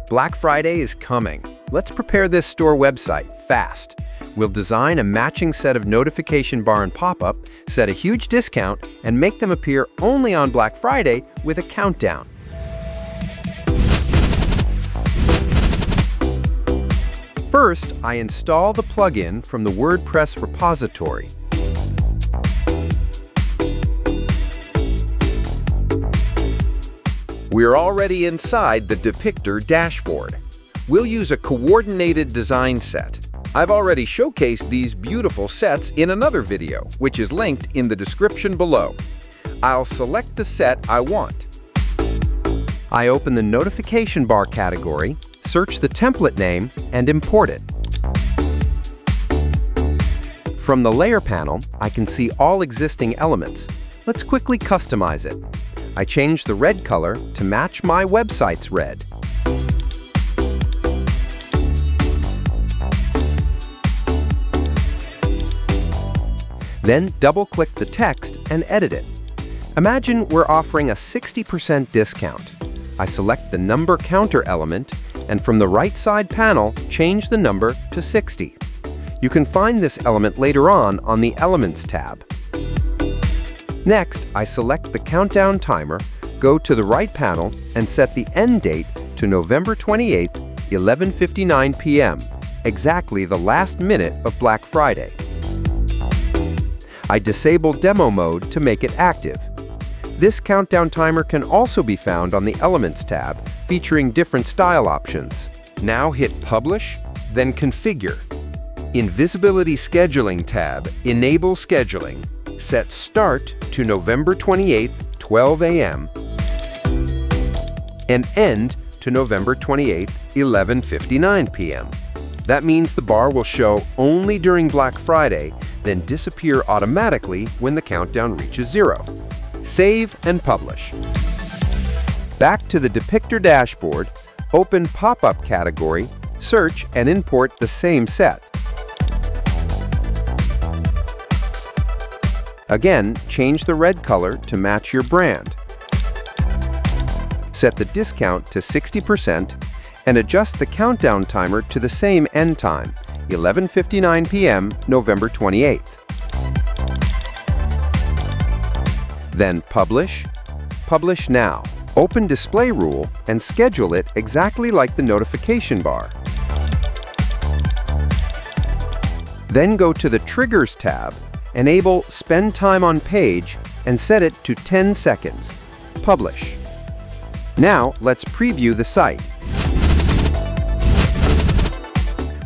Black Friday is coming. Let's prepare this store website fast. We'll design a matching set of notification bar and pop-up, set a huge discount, and make them appear only on Black Friday with a countdown. First, I install the plugin from the WordPress repository. We're already inside the Depicter dashboard. We'll use a coordinated design set. I've already showcased these beautiful sets in another video, which is linked in the description below. I'll select the set I want. I open the notification bar category, search the template name, and import it. From the layer panel, I can see all existing elements. Let's quickly customize it. I change the red color to match my website's red. Then double-click the text and edit it. Imagine we're offering a 60% discount. I select the number counter element, and from the right side panel, change the number to 60. You can find this element later on the Elements tab. Next, I select the countdown timer, go to the right panel, and set the end date to November 28th, 11:59 p.m., exactly the last minute of Black Friday. I disable demo mode to make it active. This countdown timer can also be found on the Elements tab, featuring different style options. Now hit Publish, then Configure. In Visibility Scheduling tab, enable scheduling. Set Start to November 28th, 12 a.m. and End to November 28th, 11:59 p.m. That means the bar will show only during Black Friday, then disappear automatically when the countdown reaches 0. Save and publish. Back to the Depicter dashboard, open Pop-up category, search and import the same set. Again, change the red color to match your brand. Set the discount to 60% and adjust the countdown timer to the same end time, 11:59 p.m., November 28th. Then Publish, Publish Now. Open Display Rule and schedule it exactly like the notification bar. Then go to the Triggers tab, enable Spend Time on Page, and set it to 10 seconds. Publish. Now, let's preview the site.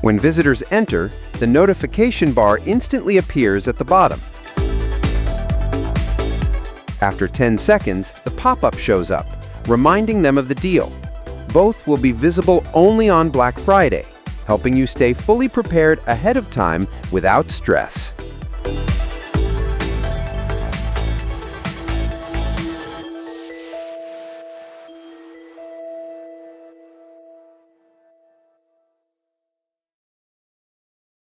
When visitors enter, the notification bar instantly appears at the bottom. After 10 seconds, the pop-up shows up, reminding them of the deal. Both will be visible only on Black Friday, helping you stay fully prepared ahead of time without stress.